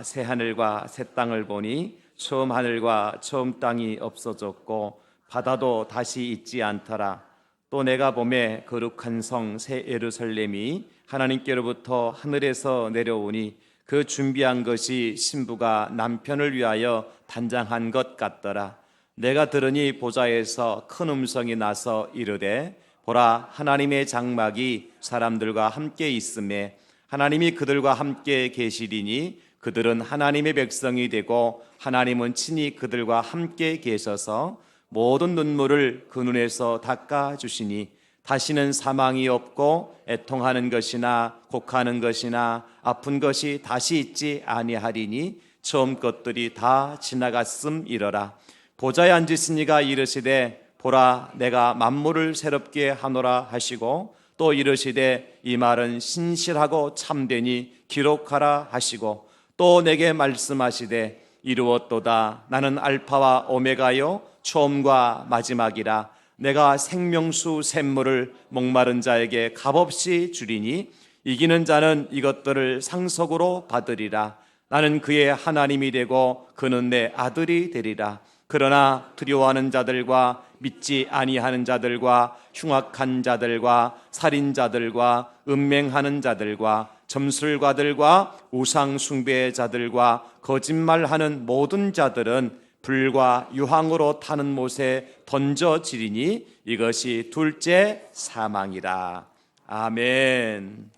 내가 새 하늘과 새 땅을 보니 처음 하늘과 처음 땅이 없어졌고 바다도 다시 있지 않더라. 또 내가 보매 거룩한 성 새 예루살렘이 하나님께로부터 하늘에서 내려오니 그 준비한 것이 신부가 남편을 위하여 단장한 것 같더라. 내가 들으니 보좌에서 큰 음성이 나서 이르되 보라, 하나님의 장막이 사람들과 함께 있음에 하나님이 그들과 함께 계시리니 그들은 하나님의 백성이 되고 하나님은 친히 그들과 함께 계셔서 모든 눈물을 그 눈에서 닦아주시니 다시는 사망이 없고 애통하는 것이나 곡하는 것이나 아픈 것이 다시 있지 아니하리니 처음 것들이 다 지나갔음이러라. 보좌에 앉으시니가 이르시되 보라, 내가 만물을 새롭게 하노라 하시고 또 이르시되 이 말은 신실하고 참되니 기록하라 하시고 또 내게 말씀하시되 이루었도다. 나는 알파와 오메가요 처음과 마지막이라. 내가 생명수 샘물을 목마른 자에게 값없이 주리니 이기는 자는 이것들을 상속으로 받으리라. 나는 그의 하나님이 되고 그는 내 아들이 되리라. 그러나 두려워하는 자들과 믿지 아니하는 자들과 흉악한 자들과 살인자들과 음맹하는 자들과 점술가들과 우상 숭배자들과 거짓말하는 모든 자들은 불과 유황으로 타는 못에 던져지리니 이것이 둘째 사망이라. 아멘.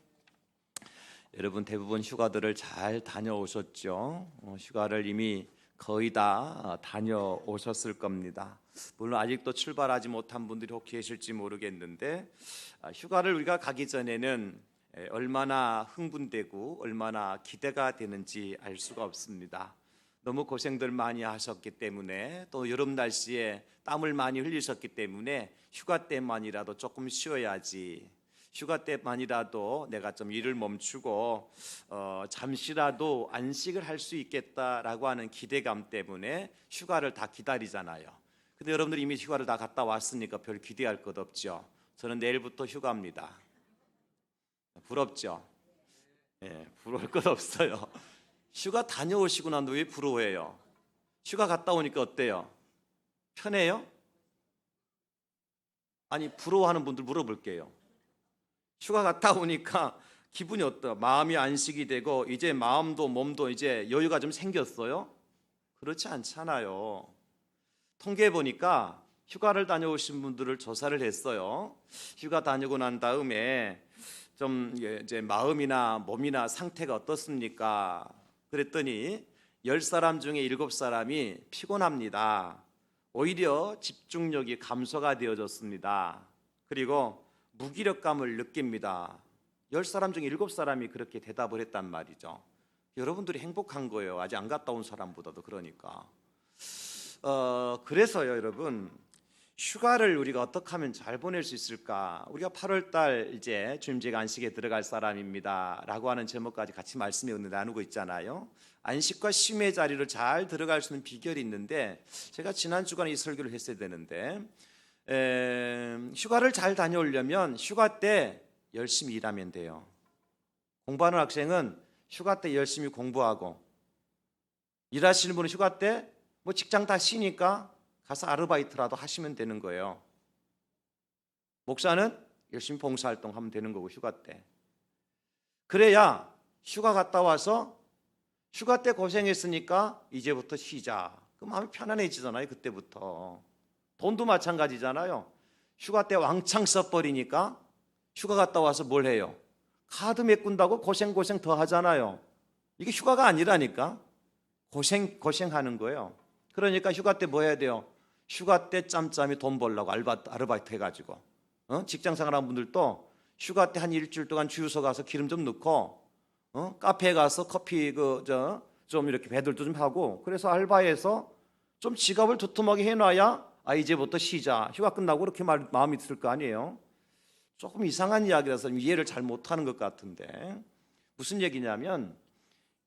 여러분 대부분 휴가들을 잘 다녀오셨죠? 휴가를 이미 거의 다 다녀오셨을 겁니다. 물론 아직도 출발하지 못한 분들이 혹 계실지 모르겠는데 휴가를 우리가 가기 전에는 얼마나 흥분되고 얼마나 기대가 되는지 알 수가 없습니다. 너무 고생들 많이 하셨기 때문에 또 여름 날씨에 땀을 많이 흘리셨기 때문에 휴가 때만이라도 조금 쉬어야지, 휴가 때만이라도 내가 좀 일을 멈추고 잠시라도 안식을 할 수 있겠다라고 하는 기대감 때문에 휴가를 다 기다리잖아요. 근데 여러분들이 이미 휴가를 다 갔다 왔으니까 별 기대할 것 없죠. 저는 내일부터 휴가입니다. 부럽죠? 예, 부러울 것 없어요. 휴가 다녀오시고 난 왜 부러워해요? 휴가 갔다 오니까 어때요? 편해요? 아니, 부러워하는 분들 물어볼게요. 휴가 갔다 오니까 기분이 어때요? 마음이 안식이 되고 이제 마음도 몸도 이제 여유가 좀 생겼어요? 그렇지 않잖아요. 통계해 보니까 휴가를 다녀오신 분들을 조사를 했어요. 휴가 다니고 난 다음에 좀 이제 마음이나 몸이나 상태가 어떻습니까? 그랬더니 10사람 중에 7사람이 피곤합니다. 오히려 집중력이 감소가 되어졌습니다. 그리고 무기력감을 느낍니다. 10사람 중에 7사람이 그렇게 대답을 했단 말이죠. 여러분들이 행복한 거예요. 아직 안 갔다 온 사람보다도. 그러니까 그래서요 여러분, 휴가를 우리가 어떻게 하면 잘 보낼 수 있을까? 우리가 8월달 이제 주님제가 안식에 들어갈 사람입니다 라고 하는 제목까지 같이 말씀에 나누고 있잖아요. 안식과 쉼의 자리를 잘 들어갈 수 있는 비결이 있는데, 제가 지난 주간에 이 설교를 했어야 되는데 휴가를 잘 다녀오려면 휴가 때 열심히 일하면 돼요. 공부하는 학생은 휴가 때 열심히 공부하고, 일하시는 분은 휴가 때 뭐 직장 다 쉬니까 가서 아르바이트라도 하시면 되는 거예요. 목사는 열심히 봉사활동하면 되는 거고, 휴가 때. 그래야 휴가 갔다 와서 휴가 때 고생했으니까 이제부터 쉬자, 그 마음이 편안해지잖아요. 그때부터. 돈도 마찬가지잖아요. 휴가 때 왕창 써버리니까 휴가 갔다 와서 뭘 해요? 카드 메꾼다고 고생 더 하잖아요. 이게 휴가가 아니라니까. 고생하는 거예요. 그러니까 휴가 때 뭐 해야 돼요? 휴가 때 짬짬이 돈 벌려고 아르바이트 해가지고, 직장생활하는 분들도 휴가 때 한 일주일 동안 주유소 가서 기름 좀 넣고, 카페에 가서 커피 좀 이렇게 배달도 좀 하고, 그래서 알바해서 좀 지갑을 두툼하게 해놔야 이제부터 쉬자, 휴가 끝나고 그렇게 마음이 들 거 아니에요. 조금 이상한 이야기라서 이해를 잘 못하는 것 같은데, 무슨 얘기냐면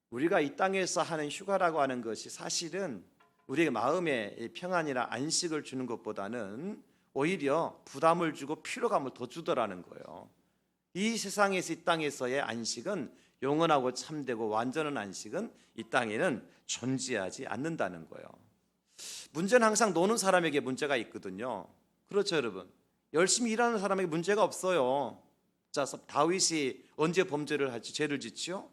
우리가 이 땅에서 하는 휴가라고 하는 것이 사실은 우리의 마음에 평안이나 안식을 주는 것보다는 오히려 부담을 주고 피로감을 더 주더라는 거예요. 이 세상에서, 이 땅에서의 안식은 영원하고 참되고 완전한 안식은 이 땅에는 존재하지 않는다는 거예요. 문제는 항상 노는 사람에게 문제가 있거든요. 그렇죠, 여러분? 열심히 일하는 사람에게 문제가 없어요. 자, 다윗이 언제 범죄를 할지 죄를 짓지요?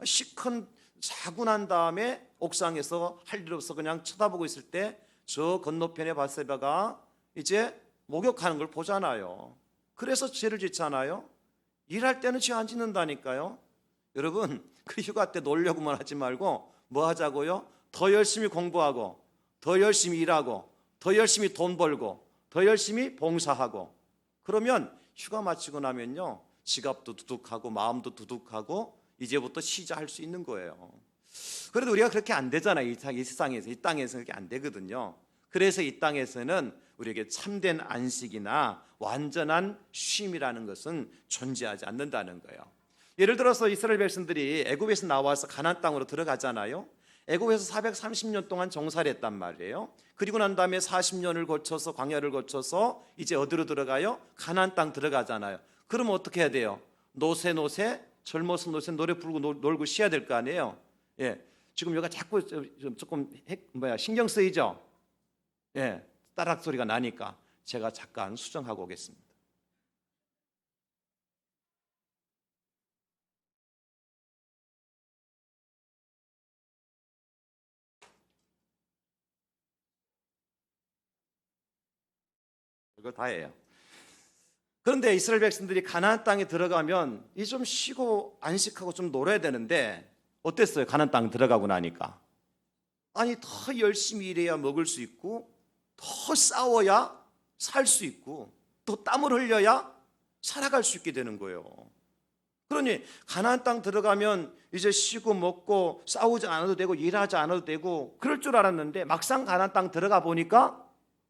시큰 자고 난 다음에 옥상에서 할 일 없어 그냥 쳐다보고 있을 때 저 건너편에 바세바가 이제 목욕하는 걸 보잖아요. 그래서 죄를 짓잖아요. 일할 때는 죄 안 짓는다니까요. 여러분, 그 휴가 때 놀려고만 하지 말고 뭐 하자고요? 더 열심히 공부하고, 더 열심히 일하고, 더 열심히 돈 벌고, 더 열심히 봉사하고. 그러면 휴가 마치고 나면요, 지갑도 두둑하고 마음도 두둑하고 이제부터 시작할 수 있는 거예요. 그래도 우리가 그렇게 안 되잖아요. 이 세상에서, 이 땅에서 그렇게 안 되거든요. 그래서 이 땅에서는 우리에게 참된 안식이나 완전한 쉼이라는 것은 존재하지 않는다는 거예요. 예를 들어서 이스라엘 백성들이 애굽에서 나와서 가나안 땅으로 들어가잖아요. 애굽에서 430년 동안 정사를 했단 말이에요. 그리고 난 다음에 40년을 거쳐서 광야를 거쳐서 이제 어디로 들어가요? 가나안 땅 들어가잖아요. 그러면 어떻게 해야 돼요? 노새 젊어서 노새 노래 부르고 놀고 쉬어야 될 거 아니에요. 예, 지금 여기가 자꾸 조금 신경 쓰이죠. 예, 따락 소리가 나니까 제가 잠깐 수정하고 오겠습니다. 이거 다예요. 그런데 이스라엘 백성들이 가나안 땅에 들어가면 이 좀 쉬고 안식하고 좀 놀아야 되는데 어땠어요? 가나안 땅 들어가고 나니까 아니 더 열심히 일해야 먹을 수 있고 더 싸워야 살 수 있고 또 땀을 흘려야 살아갈 수 있게 되는 거예요. 그러니 가나안 땅 들어가면 이제 쉬고 먹고 싸우지 않아도 되고 일하지 않아도 되고 그럴 줄 알았는데 막상 가나안 땅 들어가 보니까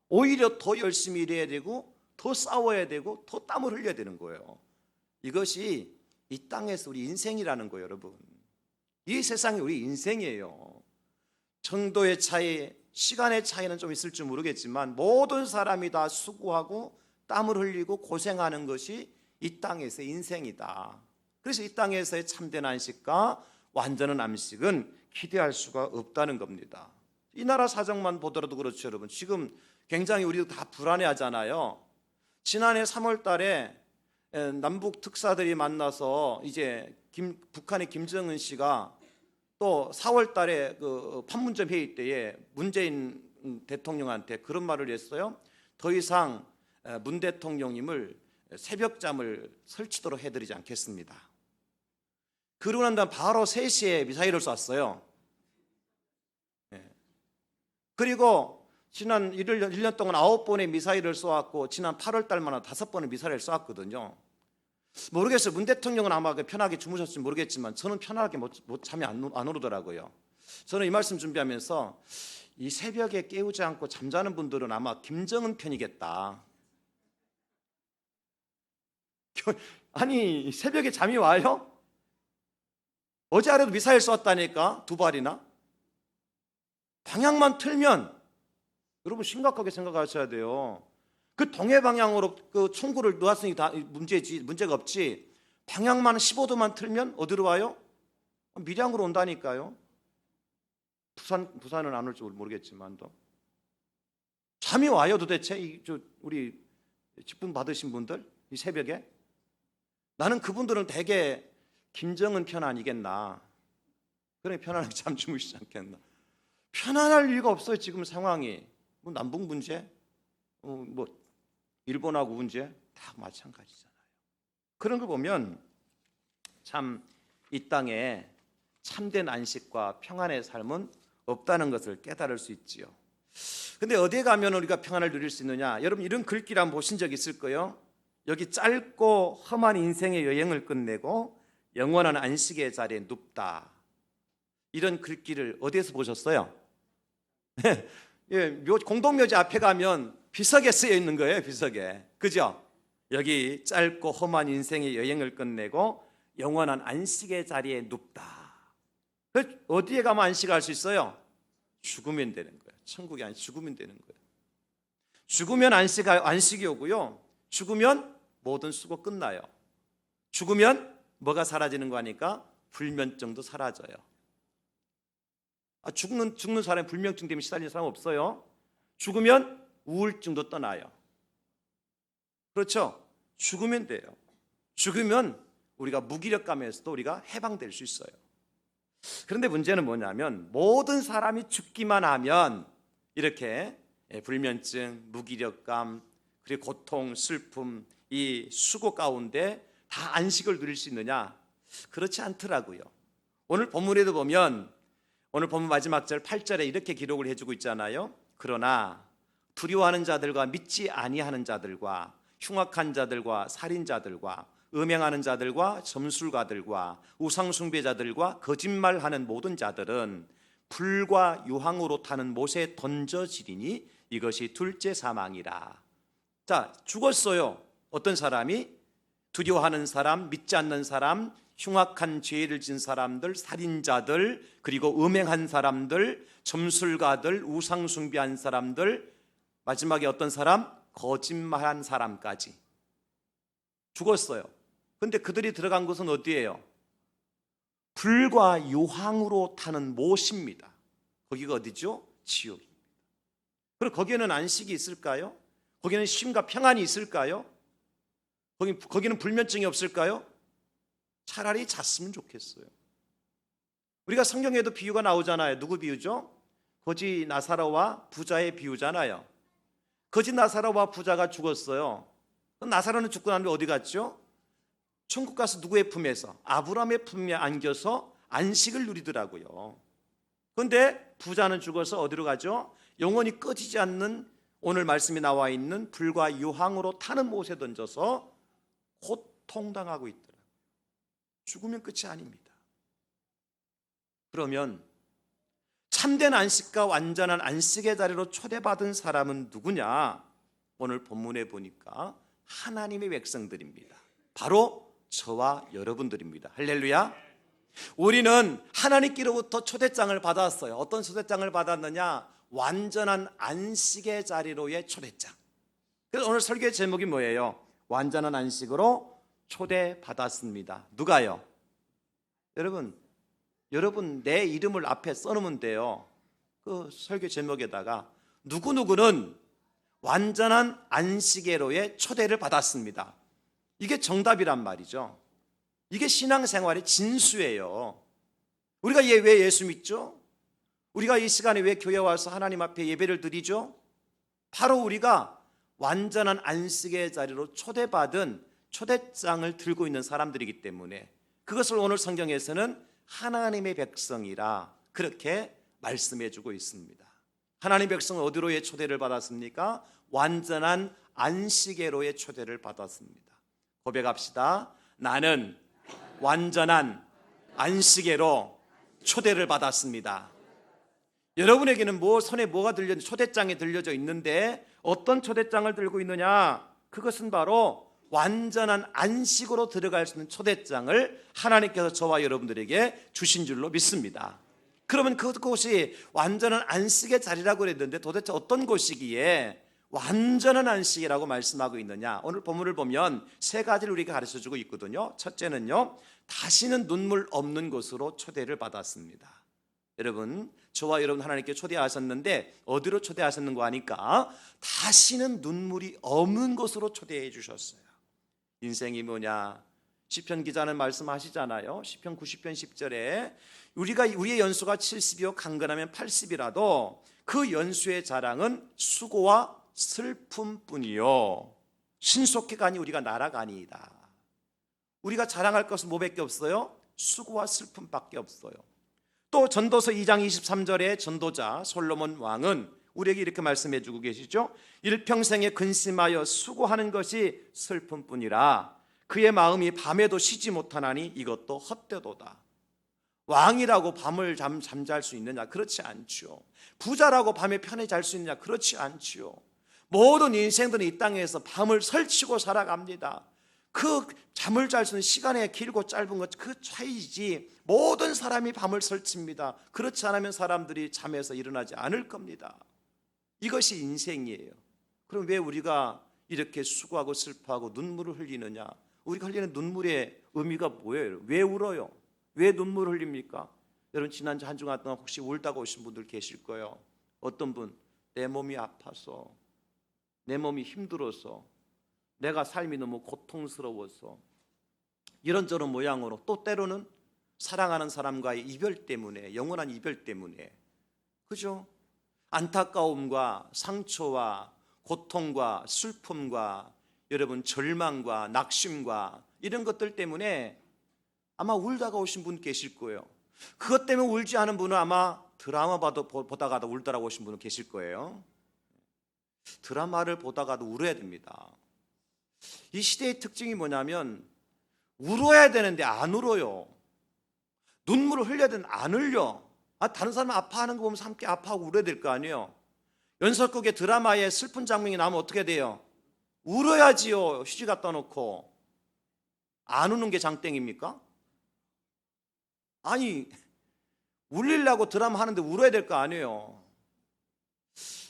오히려 더 열심히 일해야 되고 더 싸워야 되고 더 땀을 흘려야 되는 거예요. 이것이 이 땅에서 우리 인생이라는 거예요, 여러분. 이 세상이 우리 인생이에요. 정도의 차이, 시간의 차이는 좀 있을지 모르겠지만 모든 사람이 다 수고하고 땀을 흘리고 고생하는 것이 이 땅에서의 인생이다. 그래서 이 땅에서의 참된 안식과 완전한 안식은 기대할 수가 없다는 겁니다. 이 나라 사정만 보더라도 그렇죠, 여러분. 지금 굉장히 우리도 다 불안해하잖아요. 지난해 3월 달에 남북 특사들이 만나서 이제 북한의 김정은 씨가 또 4월 달에 그 판문점 회의 때에 문재인 대통령한테 그런 말을 했어요. 더 이상 문 대통령님을 새벽잠을 설치도록 해드리지 않겠습니다. 그러고 난 다음 바로 3시에 미사일을 쐈어요. 그리고 지난 1년 동안 9번의 미사일을 쏘았고 지난 8월 달만 5번의 미사일을 쏘았거든요. 모르겠어요. 문 대통령은 아마 편하게 주무셨을지 모르겠지만 저는 편하게 잠이 안 오르더라고요. 저는 이 말씀 준비하면서 이 새벽에 깨우지 않고 잠자는 분들은 아마 김정은 편이겠다. 아니 새벽에 잠이 와요? 어제 아래도 미사일 쏘았다니까 2발이나. 방향만 틀면 여러분 심각하게 생각하셔야 돼요. 그 동해 방향으로 그 총구를 놓았으니 다 문제가 없지. 방향만 15도만 틀면 어디로 와요? 밀양으로 온다니까요. 부산은 안 올지 모르겠지만도 잠이 와요 도대체. 우리 직분 받으신 분들 이 새벽에 나는 그분들은 대개 김정은 편 아니겠나. 그래 편안하게 잠 주무시지 않겠나. 편안할 이유가 없어요. 지금 상황이 뭐 남북 문제, 뭐 일본하고 문제 다 마찬가지잖아요. 그런 걸 보면 참 이 땅에 참된 안식과 평안의 삶은 없다는 것을 깨달을 수 있지요. 근데 어디에 가면 우리가 평안을 누릴 수 있느냐? 여러분 이런 글귀를 한번 보신 적 있을 거예요. 여기 짧고 험한 인생의 여행을 끝내고 영원한 안식의 자리에 눕다. 이런 글귀를 어디에서 보셨어요? 예, 공동묘지 앞에 가면 비석에 쓰여 있는 거예요. 비석에. 그죠? 여기 짧고 험한 인생의 여행을 끝내고 영원한 안식의 자리에 눕다. 어디에 가면 안식할 수 있어요? 죽으면 되는 거예요. 천국이 아니 죽으면 되는 거예요. 죽으면 안식이 오고요. 죽으면 모든 수고 끝나요. 죽으면 뭐가 사라지는 거 아니까? 불면증도 사라져요. 죽는 사람이 불면증 때문에 시달리는 사람 없어요? 죽으면 우울증도 떠나요. 그렇죠? 죽으면 돼요. 죽으면 우리가 무기력감에서도 우리가 해방될 수 있어요. 그런데 문제는 뭐냐면 모든 사람이 죽기만 하면 이렇게 불면증, 무기력감, 그리고 고통, 슬픔, 이 수고 가운데 다 안식을 누릴 수 있느냐? 그렇지 않더라고요. 오늘 본문에도 보면 오늘 본문 마지막 절 8절에 이렇게 기록을 해주고 있잖아요. 그러나 두려워하는 자들과 믿지 아니하는 자들과 흉악한 자들과 살인자들과 음행하는 자들과 점술가들과 우상숭배자들과 거짓말하는 모든 자들은 불과 유황으로 타는 못에 던져지리니 이것이 둘째 사망이라. 자, 죽었어요. 어떤 사람이? 두려워하는 사람, 믿지 않는 사람, 흉악한 죄를 진 사람들, 살인자들, 그리고 음행한 사람들, 점술가들, 우상숭배한 사람들, 마지막에 어떤 사람? 거짓말한 사람까지 죽었어요. 근데 그들이 들어간 곳은 어디예요? 불과 유황으로 타는 못입니다. 거기가 어디죠? 지옥입니다. 그리고 거기에는 안식이 있을까요? 거기는 쉼과 평안이 있을까요? 거기는 불면증이 없을까요? 차라리 잤으면 좋겠어요. 우리가 성경에도 비유가 나오잖아요. 누구 비유죠? 거지 나사로와 부자의 비유잖아요. 거지 나사로와 부자가 죽었어요. 나사로는 죽고 난 뒤에 어디 갔죠? 천국 가서 누구의 품에서? 아브라함의 품에 안겨서 안식을 누리더라고요. 그런데 부자는 죽어서 어디로 가죠? 영원히 꺼지지 않는 오늘 말씀이 나와 있는 불과 유황으로 타는 못에 던져서 고통당하고 있더라고요. 죽으면 끝이 아닙니다. 그러면 참된 안식과 완전한 안식의 자리로 초대받은 사람은 누구냐? 오늘 본문에 보니까 하나님의 백성들입니다. 바로 저와 여러분들입니다. 할렐루야. 우리는 하나님께로부터 초대장을 받았어요. 어떤 초대장을 받았느냐? 완전한 안식의 자리로의 초대장. 그래서 오늘 설교의 제목이 뭐예요? 완전한 안식으로 초대받았습니다. 누가요? 여러분 내 이름을 앞에 써놓으면 돼요. 그 설교 제목에다가 누구누구는 완전한 안식의로의 초대를 받았습니다. 이게 정답이란 말이죠. 이게 신앙생활의 진수예요. 우리가 왜 예수 믿죠? 우리가 이 시간에 왜 교회 와서 하나님 앞에 예배를 드리죠? 바로 우리가 완전한 안식의 자리로 초대받은 초대장을 들고 있는 사람들이기 때문에 그것을 오늘 성경에서는 하나님의 백성이라 그렇게 말씀해 주고 있습니다. 하나님의 백성은 어디로의 초대를 받았습니까? 완전한 안식의로의 초대를 받았습니다. 고백합시다. 나는 완전한 안식의로 초대를 받았습니다. 여러분에게는 손에 뭐가 초대장이 들려져 있는데 어떤 초대장을 들고 있느냐? 그것은 바로 완전한 안식으로 들어갈 수 있는 초대장을 하나님께서 저와 여러분들에게 주신 줄로 믿습니다. 그러면 그곳이 완전한 안식의 자리라고 그랬는데 도대체 어떤 곳이기에 완전한 안식이라고 말씀하고 있느냐? 오늘 본문을 보면 세 가지를 우리가 가르쳐주고 있거든요. 첫째는요, 다시는 눈물 없는 곳으로 초대를 받았습니다. 여러분, 저와 여러분 하나님께 초대하셨는데 어디로 초대하셨는가 하니까 다시는 눈물이 없는 곳으로 초대해 주셨어요. 인생이 뭐냐? 시편 기자는 말씀하시잖아요. 시편 90편 10절에 우리의 연수가 70이요 강건하면 80이라도 그 연수의 자랑은 수고와 슬픔뿐이요 신속히 가니 우리가 날아가니이다. 우리가 자랑할 것은 뭐밖에 없어요? 수고와 슬픔밖에 없어요. 또 전도서 2장 23절에 전도자 솔로몬 왕은 우리에게 이렇게 말씀해 주고 계시죠. 일평생에 근심하여 수고하는 것이 슬픔뿐이라 그의 마음이 밤에도 쉬지 못하나니 이것도 헛되도다. 왕이라고 밤을 잠잘 수 있느냐? 그렇지 않죠. 부자라고 밤에 편히 잘 수 있느냐? 그렇지 않죠. 모든 인생들은 이 땅에서 밤을 설치고 살아갑니다. 그 잠을 잘 수 있는 시간의 길고 짧은 것 그 차이지 모든 사람이 밤을 설칩니다. 그렇지 않으면 사람들이 잠에서 일어나지 않을 겁니다. 이것이 인생이에요. 그럼 왜 우리가 이렇게 수고하고 슬퍼하고 눈물을 흘리느냐? 우리가 흘리는 눈물의 의미가 뭐예요? 왜 울어요? 왜 눈물을 흘립니까? 여러분 지난 한 주간 동안 혹시 울다가 오신 분들 계실 거예요. 어떤 분, 내 몸이 아파서, 내 몸이 힘들어서, 내가 삶이 너무 고통스러워서, 이런저런 모양으로, 또 때로는 사랑하는 사람과의 이별 때문에, 영원한 이별 때문에, 그죠? 안타까움과 상처와 고통과 슬픔과 여러분 절망과 낙심과 이런 것들 때문에 아마 울다가 오신 분 계실 거예요. 그것 때문에 울지 않은 분은 아마 드라마 보다가도 울다가 오신 분은 계실 거예요. 드라마를 보다가도 울어야 됩니다. 이 시대의 특징이 뭐냐면 울어야 되는데 안 울어요. 눈물을 흘려야 되는데 안 흘려. 다른 사람 아파하는 거 보면서 함께 아파하고 울어야 될 거 아니에요. 연설극의 드라마에 슬픈 장면이 나오면 어떻게 돼요? 울어야지요. 휴지 갖다 놓고. 안 우는 게 장땡입니까? 아니, 울리려고 드라마 하는데 울어야 될 거 아니에요.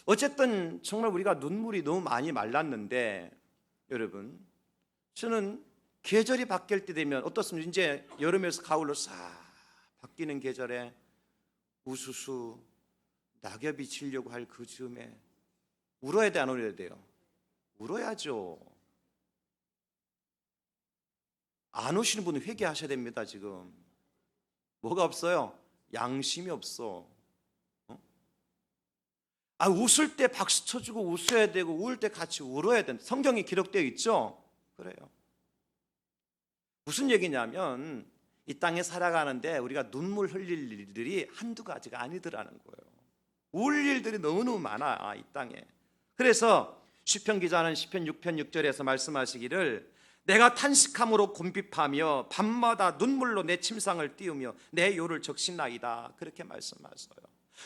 어쨌든 정말 우리가 눈물이 너무 많이 말랐는데, 여러분, 저는 계절이 바뀔 때 되면 어떻습니까? 이제 여름에서 가을로 싹 바뀌는 계절에 우수수 낙엽이 지려고 할 그 즈음에 울어야 돼, 안 울어야 돼요? 울어야죠. 안 우시는 분은 회개하셔야 됩니다. 지금 뭐가 없어요? 양심이 없어. 웃을 때 박수 쳐주고 웃어야 되고 울 때 같이 울어야 된다. 성경에 기록되어 있죠? 그래요. 무슨 얘기냐면 이 땅에 살아가는데 우리가 눈물 흘릴 일들이 한두 가지가 아니더라는 거예요. 울 일들이 너무너무 많아, 이 땅에. 그래서 시편 기자는 시편 6편 6절에서 말씀하시기를 내가 탄식함으로 곤핍하며 밤마다 눈물로 내 침상을 띄우며 내 요를 적신나이다, 그렇게 말씀하셔요.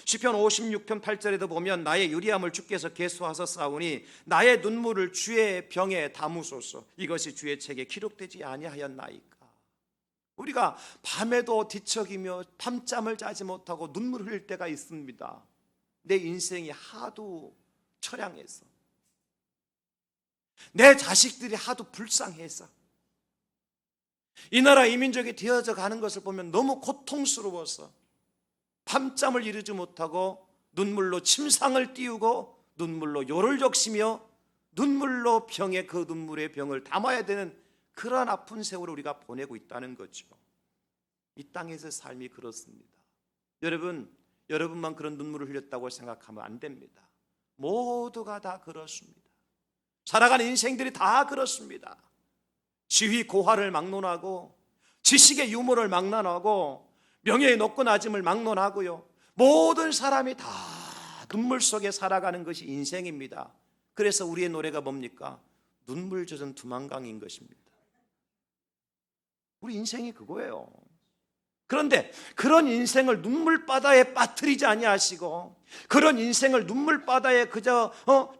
시편 56편 8절에도 보면 나의 유리함을 주께서 계수하사 싸우니 나의 눈물을 주의 병에 담으소서, 이것이 주의 책에 기록되지 아니하였나이까. 우리가 밤에도 뒤척이며 밤잠을 자지 못하고 눈물 흘릴 때가 있습니다. 내 인생이 하도 처량해서, 내 자식들이 하도 불쌍해서, 이 나라 이민족이 되어져 가는 것을 보면 너무 고통스러워서 밤잠을 이루지 못하고 눈물로 침상을 띄우고 눈물로 요를 적시며 눈물로 병에 그 눈물의 병을 담아야 되는 그러한 아픈 세월을 우리가 보내고 있다는 거죠. 이 땅에서의 삶이 그렇습니다. 여러분만 그런 눈물을 흘렸다고 생각하면 안 됩니다. 모두가 다 그렇습니다. 살아가는 인생들이 다 그렇습니다. 지위 고하를 막론하고 지식의 유무를 막론하고 명예의 높고 낮음을 막론하고요, 모든 사람이 다 눈물 속에 살아가는 것이 인생입니다. 그래서 우리의 노래가 뭡니까? 눈물 젖은 두만강인 것입니다. 우리 인생이 그거예요. 그런데 그런 인생을 눈물바다에 빠뜨리지 아니하시고, 그런 인생을 눈물바다에 그저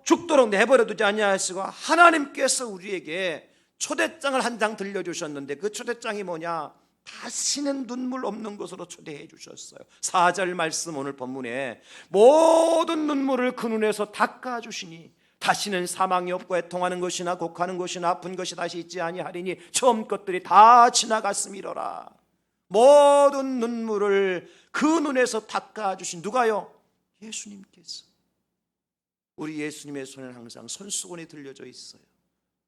죽도록 내버려 두지 아니하시고, 하나님께서 우리에게 초대장을 한 장 들려주셨는데 그 초대장이 뭐냐? 다시는 눈물 없는 곳으로 초대해 주셨어요. 4절 말씀, 오늘 본문에 모든 눈물을 그 눈에서 닦아주시니 다시는 사망이 없고 애통하는 것이나 곡하는 것이나 아픈 것이 다시 있지 아니하리니 처음 것들이 다 지나갔음이로라. 모든 눈물을 그 눈에서 닦아주신 누가요? 예수님께서. 우리 예수님의 손에는 항상 손수건이 들려져 있어요.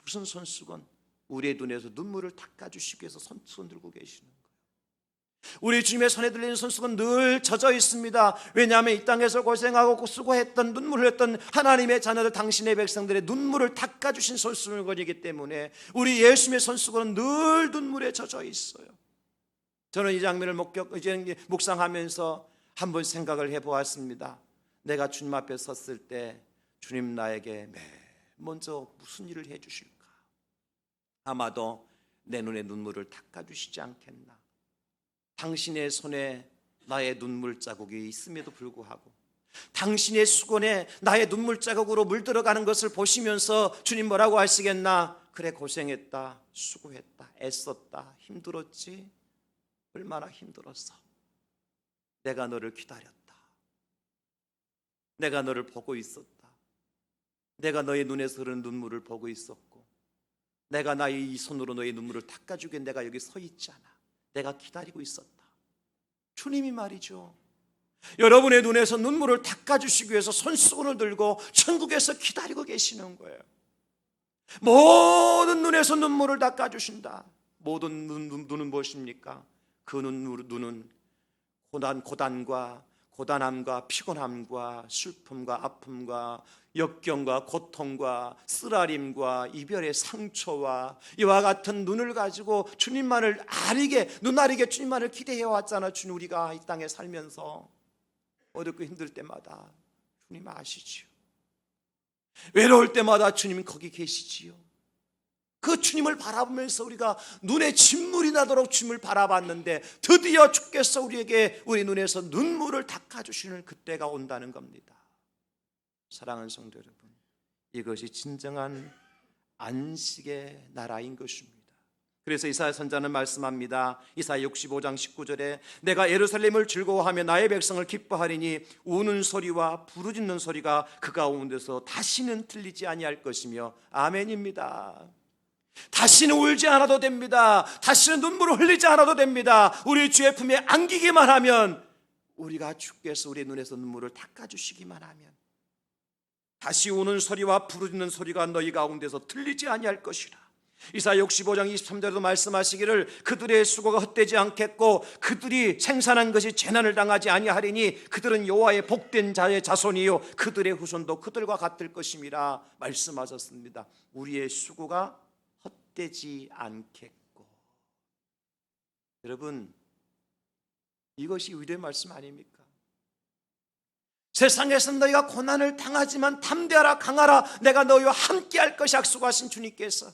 무슨 손수건? 우리의 눈에서 눈물을 닦아주시기 위해서 손수건 들고 계시는 거예요. 우리 주님의 손에 들리는 손수건 늘 젖어 있습니다. 왜냐하면 이 땅에서 고생하고 수고했던, 눈물 흘렸던 하나님의 자녀들, 당신의 백성들의 눈물을 닦아주신 손수건이기 때문에 우리 예수님의 손수건은 늘 눈물에 젖어 있어요. 저는 이 장면을 묵상하면서 한번 생각을 해보았습니다. 내가 주님 앞에 섰을 때 주님 나에게 맨 먼저 무슨 일을 해주실까? 아마도 내 눈에 눈물을 닦아주시지 않겠나. 당신의 손에 나의 눈물 자국이 있음에도 불구하고 당신의 수건에 나의 눈물 자국으로 물들어가는 것을 보시면서 주님 뭐라고 하시겠나? 그래, 고생했다, 수고했다, 애썼다, 힘들었지? 얼마나 힘들었어. 내가 너를 기다렸다. 내가 너를 보고 있었다. 내가 너의 눈에서 흐르는 눈물을 보고 있었고, 내가 나의 이 손으로 너의 눈물을 닦아주게 내가 여기 서 있잖아. 내가 기다리고 있었다. 주님이 말이죠, 여러분의 눈에서 눈물을 닦아주시기 위해서 손수건을 들고 천국에서 기다리고 계시는 거예요. 모든 눈에서 눈물을 닦아주신다. 모든 눈은 무엇입니까? 그 눈은 고단함과 피곤함과 슬픔과 아픔과 역경과 고통과 쓰라림과 이별의 상처와 이와 같은 눈을 가지고 주님만을 눈아리게 주님만을 기대해 왔잖아. 주님, 우리가 이 땅에 살면서 어렵고 힘들 때마다 주님 아시지요. 외로울 때마다 주님 거기 계시지요. 그 주님을 바라보면서 우리가 눈에 진물이 나도록 주님을 바라봤는데 드디어 주께서 우리에게 우리 눈에서 눈물을 닦아주시는 그때가 온다는 겁니다. 사랑하는 성도 여러분, 이것이 진정한 안식의 나라인 것입니다. 그래서 이사야 선자는 말씀합니다. 이사야 65장 19절에 내가 예루살렘을 즐거워하며 나의 백성을 기뻐하리니 우는 소리와 부르짖는 소리가 그 가운데서 다시는 들리지 아니할 것이며 아멘입니다. 다시는 울지 않아도 됩니다. 다시는 눈물을 흘리지 않아도 됩니다. 우리 주의 품에 안기기만 하면, 우리가 주께서 우리 눈에서 눈물을 닦아주시기만 하면 다시 우는 소리와 부르짖는 소리가 너희 가운데서 들리지 아니할 것이라. 이사야 65장 23절에도 말씀하시기를 그들의 수고가 헛되지 않겠고 그들이 생산한 것이 재난을 당하지 아니하리니 그들은 여호와의 복된 자의 자손이요 그들의 후손도 그들과 같을 것임이라 말씀하셨습니다. 우리의 수고가 헛되지 않겠고. 여러분, 이것이 위로의 말씀 아닙니까? 세상에서 너희가 고난을 당하지만 담대하라 강하라 내가 너희와 함께 할 것이 약속하신 주님께서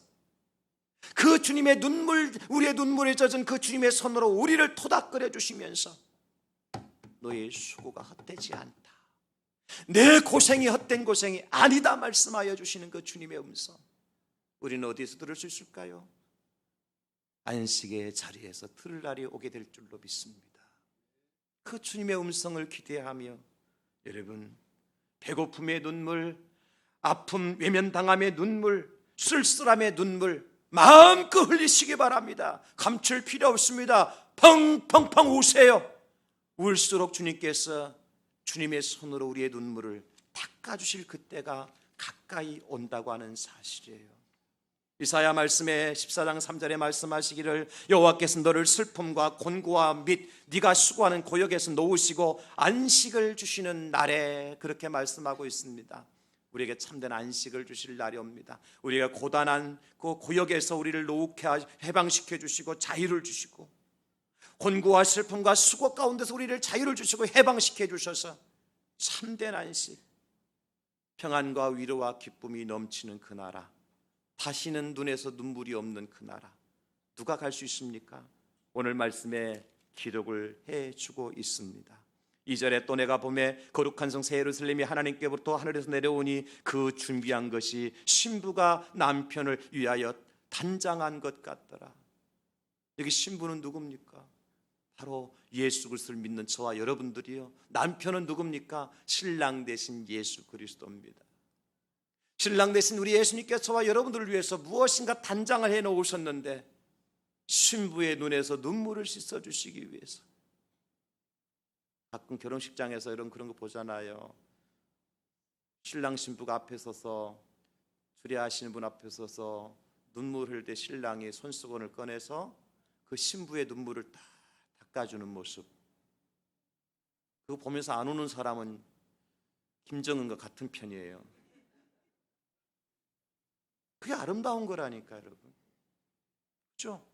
그 주님의 눈물, 우리의 눈물에 젖은 그 주님의 손으로 우리를 토닥거려 주시면서 너희의 수고가 헛되지 않다, 내 고생이 헛된 고생이 아니다 말씀하여 주시는 그 주님의 음성, 우리는 어디에서 들을 수 있을까요? 안식의 자리에서 들을 날이 오게 될 줄로 믿습니다. 그 주님의 음성을 기대하며 여러분, 배고픔의 눈물, 아픔, 외면당함의 눈물, 쓸쓸함의 눈물 마음껏 흘리시기 바랍니다. 감출 필요 없습니다. 펑펑펑 우세요. 울수록 주님께서 주님의 손으로 우리의 눈물을 닦아주실 그때가 가까이 온다고 하는 사실이에요. 이사야 말씀에 14장 3절에 말씀하시기를 여호와께서 너를 슬픔과 곤고와 및 네가 수고하는 고역에서 놓으시고 안식을 주시는 날에, 그렇게 말씀하고 있습니다. 우리에게 참된 안식을 주실 날이 옵니다. 우리가 고단한 그 고역에서 우리를 놓게 해방시켜 주시고 자유를 주시고, 곤고와 슬픔과 수고 가운데서 우리를 자유를 주시고 해방시켜 주셔서 참된 안식, 평안과 위로와 기쁨이 넘치는 그 나라, 다시는 눈에서 눈물이 없는 그 나라, 누가 갈 수 있습니까? 오늘 말씀에 기록을 해주고 있습니다. 2절에 또 내가 보매 거룩한 성 새 예루살렘이 하나님께로부터 하늘에서 내려오니 그 준비한 것이 신부가 남편을 위하여 단장한 것 같더라. 여기 신부는 누굽니까? 바로 예수 그리스도를 믿는 저와 여러분들이요. 남편은 누굽니까? 신랑 되신 예수 그리스도입니다. 신랑 되신 우리 예수님께서 저와 여러분들을 위해서 무엇인가 단장을 해놓으셨는데 신부의 눈에서 눈물을 씻어주시기 위해서. 가끔 결혼식장에서 그런 거 보잖아요. 신랑 신부가 앞에 서서, 주례하시는 분 앞에 서서 눈물 흘릴 때 신랑이 손수건을 꺼내서 그 신부의 눈물을 딱 닦아주는 모습, 그거 보면서 안 우는 사람은 김정은과 같은 편이에요. 그게 아름다운 거라니까 여러분. 그렇죠?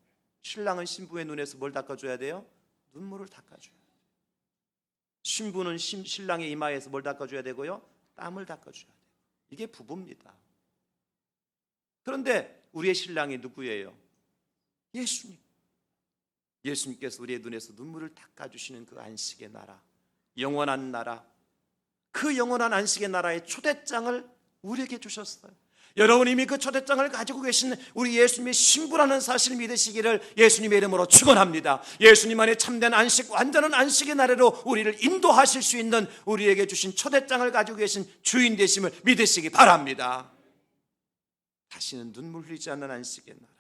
신랑은 신부의 눈에서 뭘 닦아줘야 돼요? 눈물을 닦아줘야 돼요. 신부는 신랑의 이마에서 뭘 닦아줘야 되고요? 땀을 닦아줘야 돼요. 이게 부부입니다. 그런데 우리의 신랑이 누구예요? 예수님. 예수님께서 우리의 눈에서 눈물을 닦아주시는 그 안식의 나라, 영원한 나라, 그 영원한 안식의 나라의 초대장을 우리에게 주셨어요. 여러분 이미 그 초대장을 가지고 계신 우리 예수님의 신부라는 사실을 믿으시기를 예수님의 이름으로 축원합니다. 예수님만의 참된 안식, 완전한 안식의 나라로 우리를 인도하실 수 있는 우리에게 주신 초대장을 가지고 계신 주인 되심을 믿으시기 바랍니다. 다시는 눈물 흘리지 않는 안식의 나라.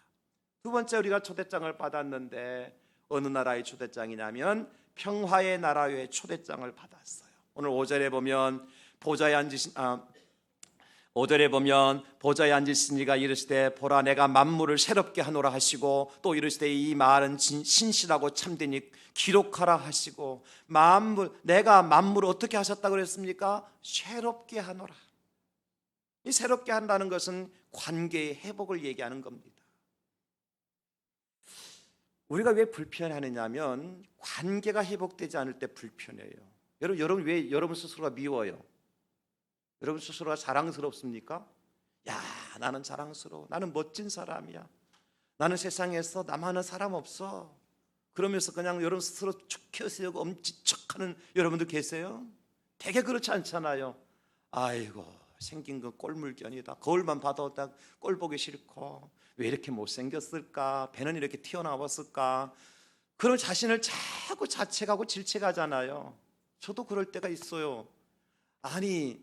두 번째, 우리가 초대장을 받았는데 어느 나라의 초대장이냐면 평화의 나라의 초대장을 받았어요. 오늘 5절에 보면 보좌에 앉으신 이가 이르시되 보라 내가 만물을 새롭게 하노라 하시고 또 이르시되 이 말은 신실하고 참되니 기록하라 하시고 내가 만물을 어떻게 하셨다고 그랬습니까? 새롭게 하노라. 이 새롭게 한다는 것은 관계의 회복을 얘기하는 겁니다. 우리가 왜 불편해하느냐면 관계가 회복되지 않을 때 불편해요. 여러분 왜 여러분 스스로가 미워요? 여러분 스스로가 자랑스럽습니까? 야, 나는 자랑스러워. 나는 멋진 사람이야. 나는 세상에서 남하는 사람 없어. 그러면서 그냥 여러분 스스로 축혀 세우고 엄지척하는 여러분들 계세요? 되게 그렇지 않잖아요. 아이고, 생긴 건 꼴물견이다. 거울만 봐도 딱 꼴 보기 싫고 왜 이렇게 못생겼을까? 배는 이렇게 튀어나왔을까? 그런 자신을 자꾸 자책하고 질책하잖아요. 저도 그럴 때가 있어요. 아니,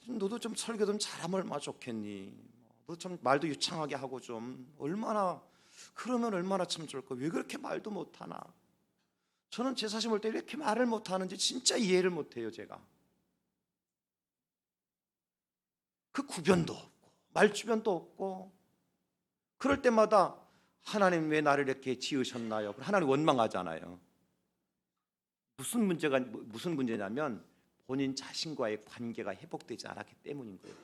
너도 좀 설교 좀 잘하면 얼마나 좋겠니? 너 좀 말도 유창하게 하고 좀 그러면 얼마나 참 좋을까? 왜 그렇게 말도 못하나? 저는 제 자신 볼 때 이렇게 말을 못하는지 진짜 이해를 못해요. 제가 그 구변도 없고 말주변도 없고 그럴 때마다 하나님 왜 나를 이렇게 지으셨나요? 하나님 원망하잖아요. 무슨 문제냐면 본인 자신과의 관계가 회복되지 않았기 때문인 거예요.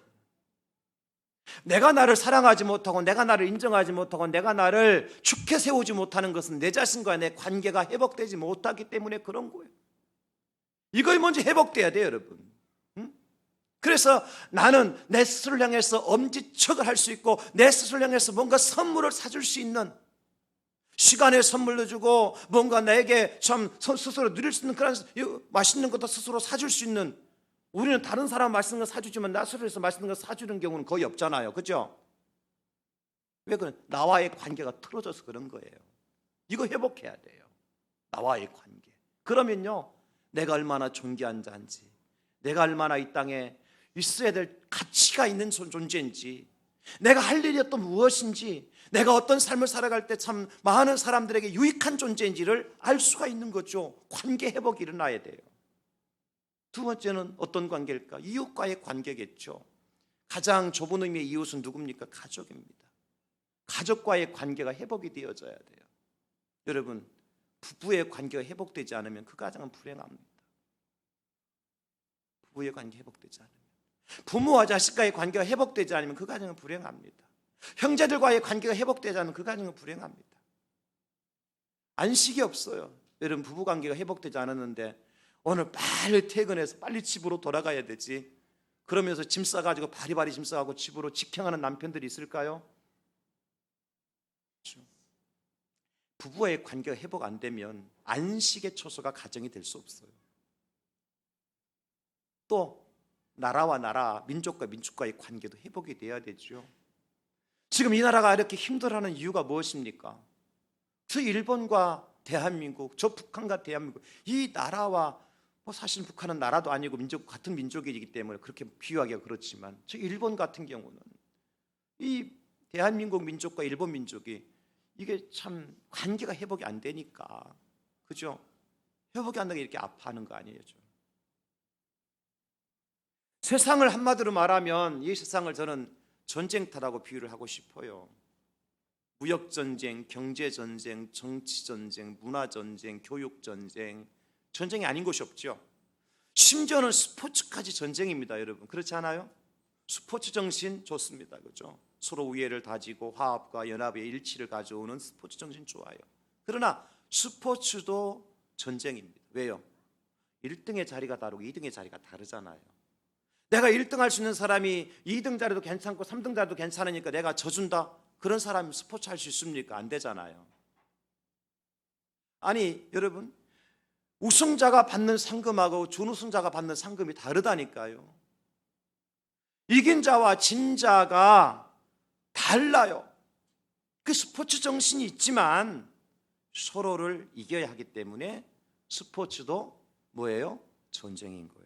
내가 나를 사랑하지 못하고 내가 나를 인정하지 못하고 내가 나를 축해 세우지 못하는 것은 내 자신과 내 관계가 회복되지 못하기 때문에 그런 거예요. 이걸 먼저 회복돼야 돼요, 여러분. 그래서 나는 내 스스로를 향해서 엄지척을 할 수 있고 내 스스로를 향해서 뭔가 선물을 사줄 수 있는, 시간의 선물도 주고 뭔가 나에게 참 스스로 누릴 수 있는 그런 맛있는 것도 스스로 사줄 수 있는, 우리는 다른 사람 맛있는 거 사주지만 나 스스로에서 맛있는 거 사주는 경우는 거의 없잖아요. 그죠? 왜 그래? 나와의 관계가 틀어져서 그런 거예요. 이거 회복해야 돼요. 나와의 관계. 그러면요, 내가 얼마나 존귀한 자인지, 내가 얼마나 이 땅에 있어야 될 가치가 있는 존재인지, 내가 할 일이 또 무엇인지, 내가 어떤 삶을 살아갈 때 참 많은 사람들에게 유익한 존재인지를 알 수가 있는 거죠. 관계 회복이 일어나야 돼요. 두 번째는 어떤 관계일까? 이웃과의 관계겠죠. 가장 좁은 의미의 이웃은 누굽니까? 가족입니다. 가족과의 관계가 회복이 되어져야 돼요. 여러분, 부부의 관계가 회복되지 않으면 그 가정은 불행합니다. 부부의 관계 회복되지 않으면, 부모와 자식과의 관계가 회복되지 않으면 그 가정은 불행합니다. 형제들과의 관계가 회복되지 않으면 그 가정은 불행합니다. 안식이 없어요. 여러분, 부부관계가 회복되지 않았는데 오늘 빨리 퇴근해서 빨리 집으로 돌아가야 되지, 그러면서 짐 싸가지고 바리바리 짐 싸가고 집으로 직행하는 남편들이 있을까요? 그렇죠. 부부와의 관계가 회복 안 되면 안식의 초소가 가정이 될 수 없어요. 또 나라와 나라, 민족과 민족과의 관계도 회복이 돼야 되죠. 지금 이 나라가 이렇게 힘들어하는 이유가 무엇입니까? 저 일본과 대한민국, 저 북한과 대한민국, 이 나라와 사실 북한은 나라도 아니고 같은 민족이기 때문에 그렇게 비유하기가 그렇지만, 저 일본 같은 경우는 이 대한민국 민족과 일본 민족이 이게 참 관계가 회복이 안 되니까, 그죠? 회복이 안 되니까 이렇게 아파하는 거 아니에요? 세상을 한마디로 말하면 이 세상을 저는 전쟁터라고 비유를 하고 싶어요. 무역전쟁, 경제전쟁, 정치전쟁, 문화전쟁, 교육전쟁, 전쟁이 아닌 곳이 없죠. 심지어는 스포츠까지 전쟁입니다, 여러분. 그렇지 않아요? 스포츠 정신 좋습니다, 그죠? 서로 우애를 다지고 화합과 연합의 일치를 가져오는 스포츠 정신 좋아요. 그러나 스포츠도 전쟁입니다. 왜요? 1등의 자리가 다르고 2등의 자리가 다르잖아요. 내가 1등 할 수 있는 사람이 2등 자리도 괜찮고 3등 자리도 괜찮으니까 내가 져준다? 그런 사람이 스포츠 할 수 있습니까? 안 되잖아요. 아니, 여러분, 우승자가 받는 상금하고 준우승자가 받는 상금이 다르다니까요. 이긴 자와 진 자가 달라요. 그 스포츠 정신이 있지만 서로를 이겨야 하기 때문에 스포츠도 뭐예요? 전쟁인 거예요.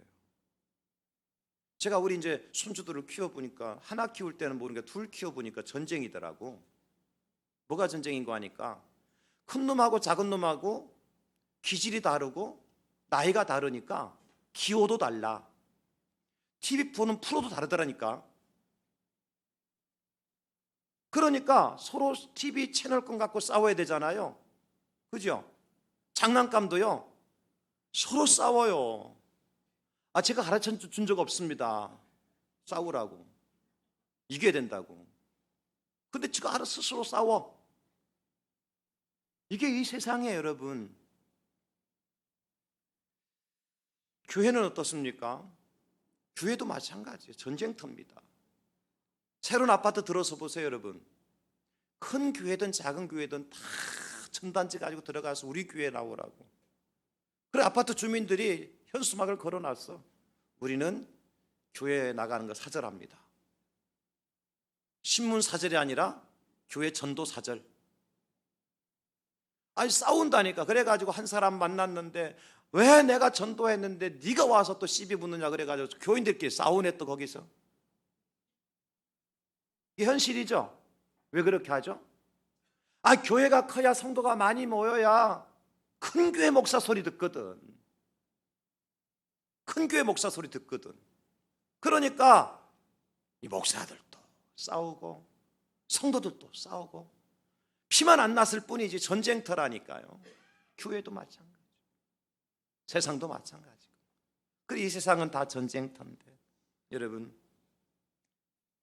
제가 우리 이제 손주들을 키워보니까 하나 키울 때는 모르니까 둘 키워보니까 전쟁이더라고. 뭐가 전쟁인 거 하니까 큰 놈하고 작은 놈하고 기질이 다르고 나이가 다르니까 기호도 달라. TV 보는 프로도 다르더라니까. 그러니까 서로 TV 채널권 갖고 싸워야 되잖아요. 그죠? 장난감도요, 서로 싸워요. 제가 가르쳐 준 적 없습니다. 싸우라고. 이겨야 된다고. 근데 지가 알아서 스스로 싸워. 이게 이 세상이에요, 여러분. 교회는 어떻습니까? 교회도 마찬가지예요. 전쟁터입니다. 새로운 아파트 들어서 보세요, 여러분. 큰 교회든 작은 교회든 다 전단지 가지고 들어가서 우리 교회 나오라고. 그래, 아파트 주민들이 현수막을 걸어놨어. 우리는 교회에 나가는 거 사절합니다. 신문 사절이 아니라 교회 전도 사절. 싸운다니까. 그래가지고 한 사람 만났는데 왜 내가 전도했는데 네가 와서 또 시비 붙느냐 그래가지고 교인들끼리 싸우네 또 거기서. 이게 현실이죠. 왜 그렇게 하죠? 교회가 커야 성도가 많이 모여야 큰 교회 목사 소리 듣거든. 큰 교회 목사 소리 듣거든. 그러니까 이 목사들도 싸우고 성도들도 싸우고 피만 안 났을 뿐이지 전쟁터라니까요. 교회도 마찬가지, 세상도 마찬가지고. 그리고 이 세상은 다 전쟁터인데 여러분,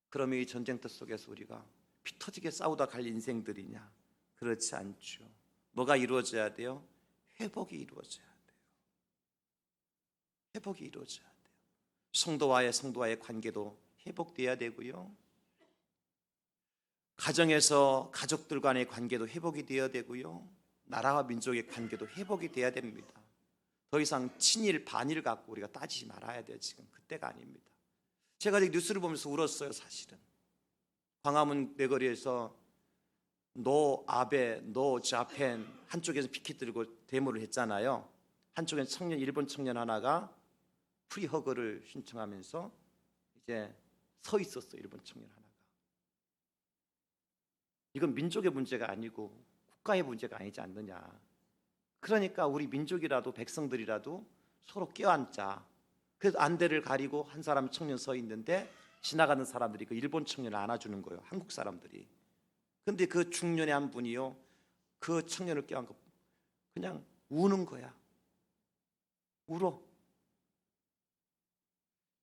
그러면 이 전쟁터 속에서 우리가 피 터지게 싸우다 갈 인생들이냐? 그렇지 않죠. 뭐가 이루어져야 돼요? 회복이 이루어져야 돼요. 회복이 이루어져야 돼요. 성도와의 관계도 회복돼야 되고요. 가정에서 가족들 간의 관계도 회복이 되어야 되고요. 나라와 민족의 관계도 회복이 돼야 됩니다. 더 이상 친일 반일 갖고 우리가 따지지 말아야 돼요. 지금 그때가 아닙니다. 제가 뉴스를 보면서 울었어요. 사실은 광화문 내거리에서 노 아베, 노 자펜, 한쪽에서 피켓 들고 데모를 했잖아요. 한쪽엔 일본 청년 하나가 프리허그를 신청하면서 이제 서 있었어요. 일본 청년 하나가. 이건 민족의 문제가 아니고 국가의 문제가 아니지 않느냐. 그러니까 우리 민족이라도 백성들이라도 서로 껴안자. 그래서 안대를 가리고 한 사람 청년 서 있는데 지나가는 사람들이 그 일본 청년을 안아주는 거예요. 한국 사람들이. 근데 그 중년의 한 분이요, 그 청년을 껴안고 그냥 우는 거야. 울어.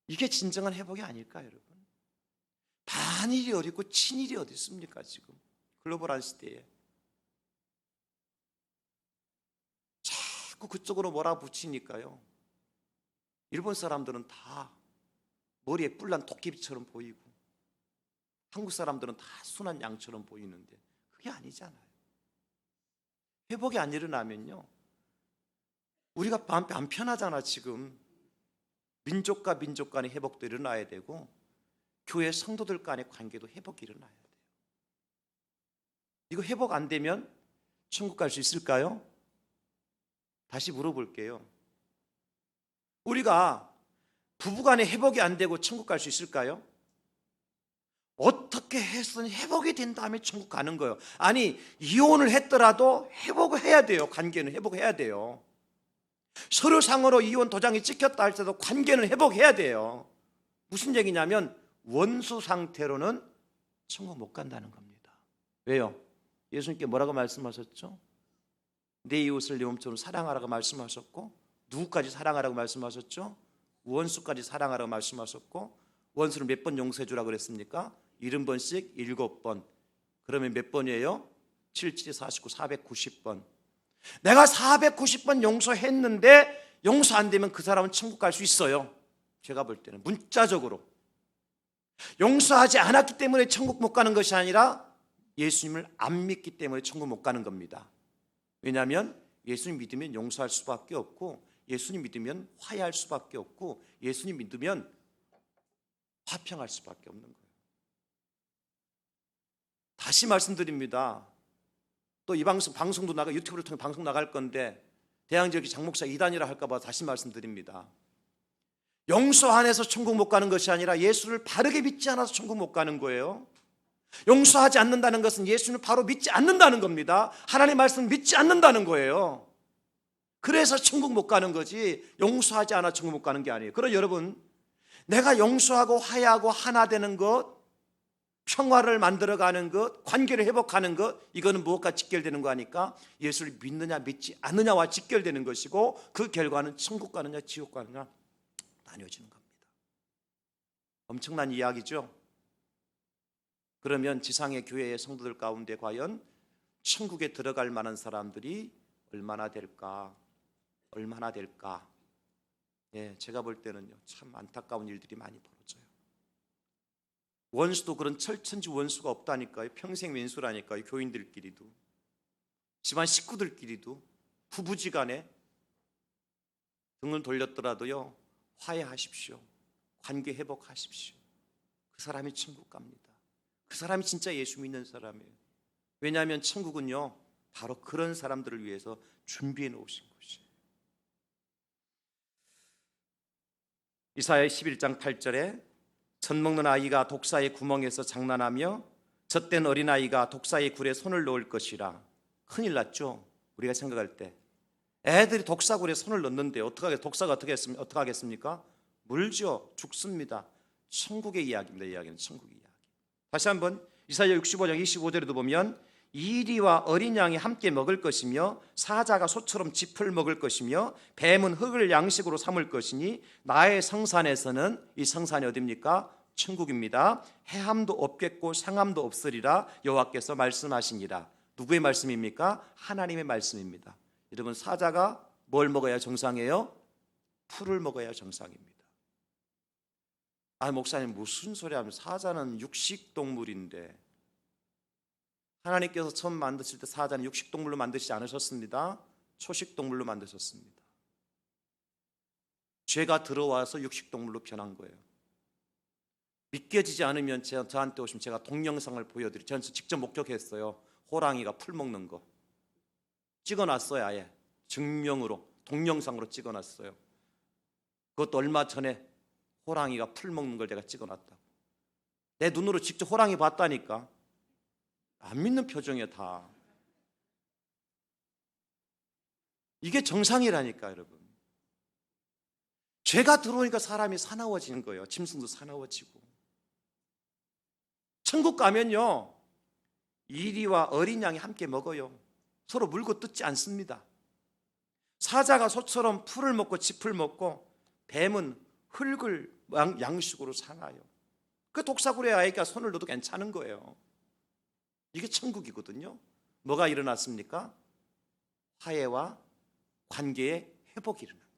이게 진정한 회복이 아닐까, 여러분? 반일이 어디 있고 친일이 어디 있습니까, 지금? 글로벌한 시대에. 자꾸 그쪽으로 몰아붙이니까요. 일본 사람들은 다 머리에 뿔난 도끼비처럼 보이고 한국 사람들은 다 순한 양처럼 보이는데 그게 아니잖아요. 회복이 안 일어나면요, 우리가 안 편하잖아. 지금 민족과 민족 간의 회복도 일어나야 되고 교회 성도들 간의 관계도 회복이 일어나야 돼요. 이거 회복 안 되면 천국 갈 수 있을까요? 다시 물어볼게요. 우리가 부부간에 회복이 안 되고 천국 갈 수 있을까요? 어떻게 해서는 회복이 된 다음에 천국 가는 거예요. 아니, 이혼을 했더라도 회복을 해야 돼요. 관계는 회복해야 돼요. 서류상으로 이혼 도장이 찍혔다 할 때도 관계는 회복해야 돼요. 무슨 얘기냐면 원수 상태로는 천국 못 간다는 겁니다. 왜요? 예수님께 뭐라고 말씀하셨죠? 내 이웃을 내 몸처럼 사랑하라고 말씀하셨고, 누구까지 사랑하라고 말씀하셨죠? 원수까지 사랑하라고 말씀하셨고, 원수를 몇 번 용서해 주라고 그랬습니까? 70번씩 7번. 그러면 몇 번이에요? 7, 7, 49, 490번. 내가 490번 용서했는데 용서 안 되면 그 사람은 천국 갈 수 있어요. 제가 볼 때는 문자적으로. 용서하지 않았기 때문에 천국 못 가는 것이 아니라 예수님을 안 믿기 때문에 천국 못 가는 겁니다. 왜냐하면 예수님 믿으면 용서할 수밖에 없고, 예수님 믿으면 화해할 수밖에 없고, 예수님 믿으면 화평할 수밖에 없는 거예요. 다시 말씀드립니다. 또 이 방송도 유튜브를 통해 방송 나갈 건데 대항지역의 장목사 이단이라 할까 봐 다시 말씀드립니다. 용서 안 해서 천국 못 가는 것이 아니라 예수를 바르게 믿지 않아서 천국 못 가는 거예요. 용서하지 않는다는 것은 예수를 바로 믿지 않는다는 겁니다. 하나님의 말씀을 믿지 않는다는 거예요. 그래서 천국 못 가는 거지, 용서하지 않아 천국 못 가는 게 아니에요. 그럼 여러분, 내가 용서하고 화해하고 하나 되는 것, 평화를 만들어가는 것, 관계를 회복하는 것, 이거는 무엇과 직결되는 거 아니까? 예수를 믿느냐 믿지 않느냐와 직결되는 것이고, 그 결과는 천국 가느냐 지옥 가느냐 나뉘어지는 겁니다. 엄청난 이야기죠. 그러면 지상의 교회의 성도들 가운데 과연 천국에 들어갈 만한 사람들이 얼마나 될까? 얼마나 될까? 예, 제가 볼 때는요, 참 안타까운 일들이 많이 벌어져요. 원수도 그런 천지 원수가 없다니까요. 평생 왼수라니까요. 교인들끼리도, 집안 식구들끼리도, 부부지간에 등을 돌렸더라도요, 화해하십시오. 관계 회복하십시오. 그 사람이 천국 갑니다. 그 사람이 진짜 예수 믿는 사람이에요. 왜냐하면 천국은요, 바로 그런 사람들을 위해서 준비해 놓으신 곳이에요. 이사야 11장 8절에 젖 먹는 아이가 독사의 구멍에서 장난하며 젖된 어린아이가 독사의 굴에 손을 넣을 것이라. 큰일 났죠. 우리가 생각할 때 애들이 독사굴에 손을 넣는데 독사가 어떻게 하겠습니까? 물죠. 죽습니다. 천국의 이야기입니다. 이야기는 천국의 이야기. 다시 한번 이사야 65장 25절에도 보면 이리와 어린 양이 함께 먹을 것이며 사자가 소처럼 짚을 먹을 것이며 뱀은 흙을 양식으로 삼을 것이니 나의 성산에서는, 이 성산이 어디입니까? 천국입니다. 해함도 없겠고 상함도 없으리라 여호와께서 말씀하시니라. 누구의 말씀입니까? 하나님의 말씀입니다. 여러분, 사자가 뭘 먹어야 정상이에요? 풀을 먹어야 정상입니다. 아, 목사님 무슨 소리 하면, 사자는 육식동물인데. 하나님께서 처음 만드실 때 사자는 육식동물로 만드시지 않으셨습니다. 초식동물로 만드셨습니다. 죄가 들어와서 육식동물로 변한 거예요. 믿겨지지 않으면 저한테 오시면 제가 동영상을 보여드릴게요. 저는 직접 목격했어요. 호랑이가 풀 먹는 거 찍어놨어요. 아예 증명으로, 동영상으로 찍어놨어요. 그것도 얼마 전에 호랑이가 풀 먹는 걸 제가 찍어놨다고. 내 눈으로 직접 호랑이 봤다니까. 안 믿는 표정이야 다. 이게 정상이라니까 여러분. 죄가 들어오니까 사람이 사나워지는 거예요. 짐승도 사나워지고. 천국 가면요, 이리와 어린 양이 함께 먹어요. 서로 물고 뜯지 않습니다. 사자가 소처럼 풀을 먹고 짚을 먹고 뱀은 흙을 양식으로 삼아요. 그 독사굴에 아이가 손을 넣어도 괜찮은 거예요. 이게 천국이거든요. 뭐가 일어났습니까? 화해와 관계의 회복이 일어난 거예요.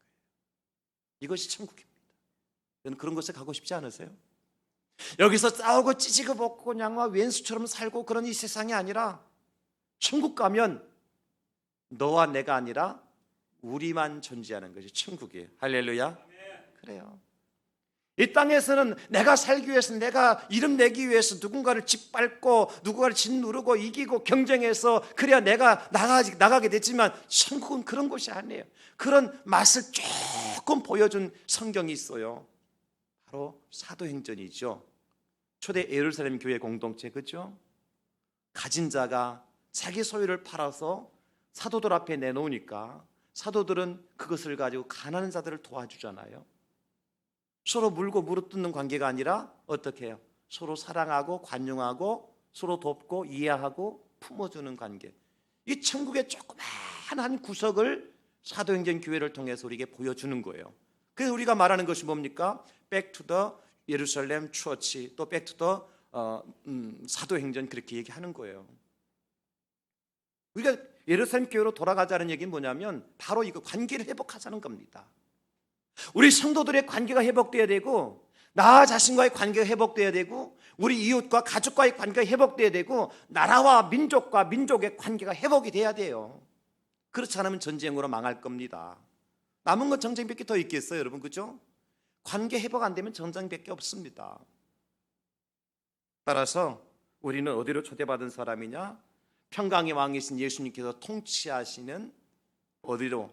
이것이 천국입니다. 여러분, 그런 곳에 가고 싶지 않으세요? 여기서 싸우고 찌지고 먹고 그냥 왼수처럼 살고 그런 이 세상이 아니라, 천국 가면 너와 내가 아니라 우리만 존재하는 것이 천국이에요. 할렐루야. 그래요. 이 땅에서는 내가 살기 위해서, 내가 이름 내기 위해서 누군가를 짓밟고 누군가를 짓누르고 이기고 경쟁해서 그래야 내가 나가게 됐지만, 천국은 그런 곳이 아니에요. 그런 맛을 조금 보여준 성경이 있어요. 바로 사도행전이죠. 초대 예루살렘 교회 공동체, 그죠? 가진 자가 자기 소유를 팔아서 사도들 앞에 내놓으니까 사도들은 그것을 가지고 가난한 자들을 도와주잖아요. 서로 물고 무릎뜯는 관계가 아니라 어떻게 해요? 서로 사랑하고 관용하고 서로 돕고 이해하고 품어주는 관계. 이 천국의 조그마한 구석을 사도행전 교회를 통해서 우리에게 보여주는 거예요. 그래서 우리가 말하는 것이 뭡니까? Back to the 예루살렘 추어치, 또 Back to the 사도행전, 그렇게 얘기하는 거예요. 우리가 예루살렘 교회로 돌아가자는 얘기는 뭐냐면 바로 이거 관계를 회복하자는 겁니다. 우리 성도들의 관계가 회복돼야 되고, 나 자신과의 관계가 회복돼야 되고, 우리 이웃과 가족과의 관계가 회복돼야 되고, 나라와 민족과 민족의 관계가 회복이 돼야 돼요. 그렇지 않으면 전쟁으로 망할 겁니다. 남은 건 전쟁밖에 더 있겠어요, 여러분, 그죠? 관계 회복 안 되면 전쟁밖에 없습니다. 따라서 우리는 어디로 초대받은 사람이냐? 평강의 왕이신 예수님께서 통치하시는 어디로?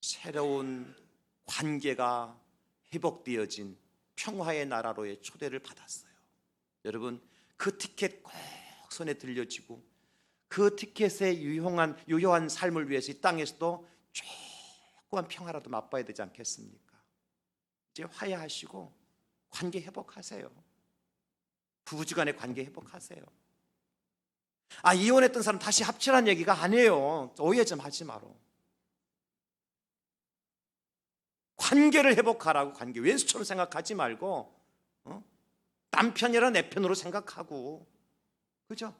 새로운 관계가 회복되어진 평화의 나라로의 초대를 받았어요. 여러분, 그 티켓 꼭 손에 들려지고 그 티켓의 유효한 삶을 위해서 이 땅에서도 조그만 평화라도 맛봐야 되지 않겠습니까? 이제 화해하시고 관계 회복하세요. 부부지간의 관계 회복하세요. 이혼했던 사람 다시 합치라는 얘기가 아니에요. 오해 좀 하지 마라. 관계를 회복하라고. 관계 왼수처럼 생각하지 말고 남편이라 내 편으로 생각하고, 그죠?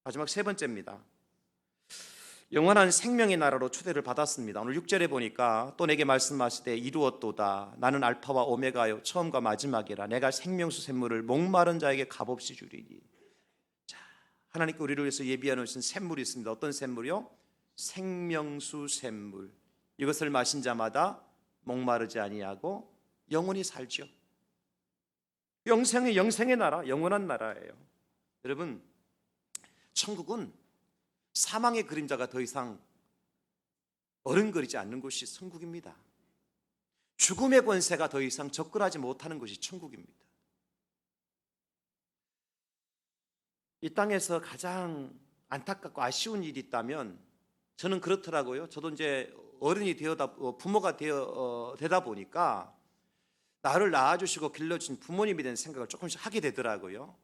마지막 세 번째입니다. 영원한 생명의 나라로 초대를 받았습니다. 오늘 6절에 보니까 또 내게 말씀하시되 이루었도다. 나는 알파와 오메가요 처음과 마지막이라. 내가 생명수 샘물을 목마른 자에게 값없이 주리니. 자, 하나님께 우리를 위해서 예비해 놓으신 샘물이 있습니다. 어떤 샘물이요? 생명수 샘물. 이것을 마신 자마다 목마르지 아니하고 영원히 살죠. 영생의 나라, 영원한 나라예요. 여러분, 천국은 사망의 그림자가 더 이상 어른거리지 않는 곳이 천국입니다. 죽음의 권세가 더 이상 접근하지 못하는 곳이 천국입니다. 이 땅에서 가장 안타깝고 아쉬운 일이 있다면 저는 그렇더라고요. 저도 이제 어른이 부모가 되다 보니까 나를 낳아주시고 길러주신 부모님에 대한 생각을 조금씩 하게 되더라고요.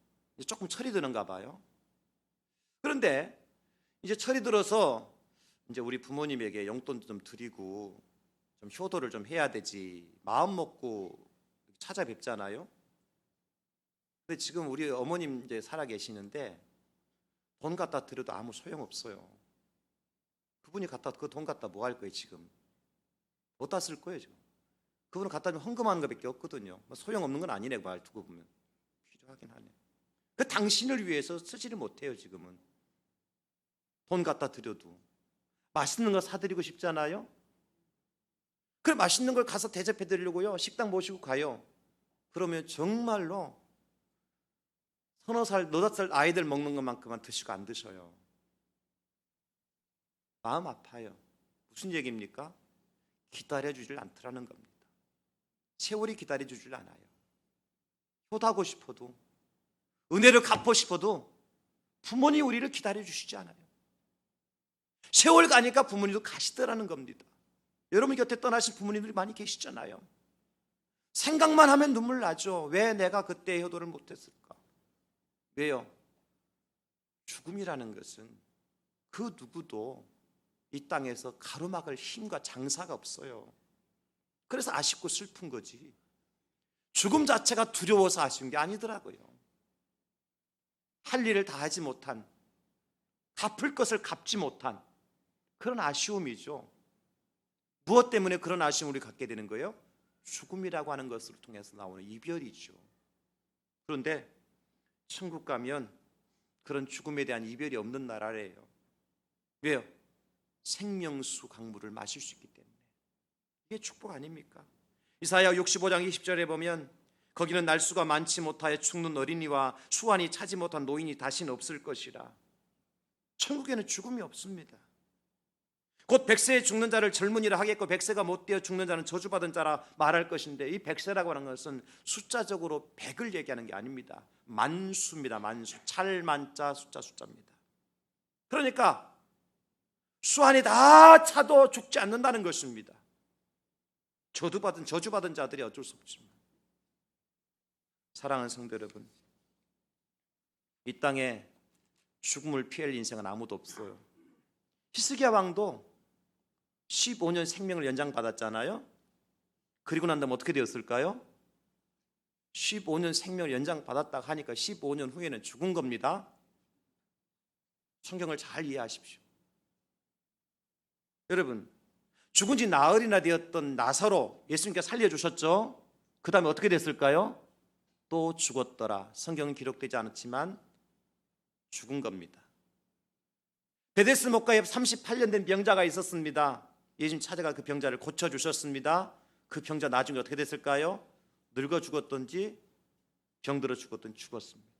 조금 철이 드는가 봐요. 그런데 이제 철이 들어서 이제 우리 부모님에게 용돈도 좀 드리고 좀 효도를 좀 해야 되지, 마음 먹고 찾아뵙잖아요. 근데 지금 우리 어머님 이제 살아 계시는데 돈 갖다 드려도 아무 소용 없어요. 그분이 그 돈 갖다 뭐 할 거예요 지금? 어디다 쓸 거예요 지금? 그분은 갖다 주면 헌금하는 것밖에 없거든요. 소용 없는 건 아니네, 말 두고 보면. 필요하긴 하네. 그 당신을 위해서 쓰지를 못해요 지금은. 돈 갖다 드려도 맛있는 거 사드리고 싶잖아요. 그래, 맛있는 걸 가서 대접해 드리려고요 식당 모시고 가요. 그러면 정말로 서너 살, 너댓 살 아이들 먹는 것만큼만 드시고 안 드셔요. 마음 아파요. 무슨 얘기입니까? 기다려주질 않더라는 겁니다. 세월이 기다려주질 않아요. 효도하고 싶어도, 은혜를 갚고 싶어도 부모님이 우리를 기다려주시지 않아요. 세월 가니까 부모님도 가시더라는 겁니다. 여러분 곁에 떠나신 부모님들이 많이 계시잖아요. 생각만 하면 눈물 나죠. 왜 내가 그때 효도를 못했을까? 왜요? 죽음이라는 것은 그 누구도 이 땅에서 가로막을 힘과 장사가 없어요. 그래서 아쉽고 슬픈 거지, 죽음 자체가 두려워서 아쉬운 게 아니더라고요. 할 일을 다 하지 못한, 갚을 것을 갚지 못한 그런 아쉬움이죠. 무엇 때문에 그런 아쉬움을 우리 갖게 되는 거예요? 죽음이라고 하는 것을 통해서 나오는 이별이죠. 그런데 천국 가면 그런 죽음에 대한 이별이 없는 나라래요. 왜요? 생명수 강물을 마실 수 있기 때문에. 이게 축복 아닙니까? 이사야 65장 20절에 보면 거기는 날수가 많지 못하여 죽는 어린이와 수완이 차지 못한 노인이 다시는 없을 것이라. 천국에는 죽음이 없습니다. 곧 100세에 죽는 자를 젊은이라 하겠고 100세가 못 되어 죽는 자는 저주받은 자라 말할 것인데, 이 100세라고 하는 것은 숫자적으로 100을 얘기하는 게 아닙니다. 만수입니다. 만수. 찰만자 숫자입니다. 그러니까 수완이 다 차도 죽지 않는다는 것입니다. 저주받은 자들이 어쩔 수 없지만, 사랑하는 성도 여러분, 이 땅에 죽음을 피할 인생은 아무도 없어요. 히스기야 왕도 15년 생명을 연장받았잖아요. 그리고 난 다음에 어떻게 되었을까요? 15년 생명을 연장받았다고 하니까 15년 후에는 죽은 겁니다. 성경을 잘 이해하십시오. 여러분, 죽은 지 나흘이나 되었던 나사로 예수님께서 살려주셨죠. 그 다음에 어떻게 됐을까요? 또 죽었더라. 성경은 기록되지 않았지만 죽은 겁니다. 베데스 목가에 38년 된 병자가 있었습니다. 예수님 찾아가 그 병자를 고쳐주셨습니다. 그 병자 나중에 어떻게 됐을까요? 늙어 죽었던지 병들어 죽었던지 죽었습니다.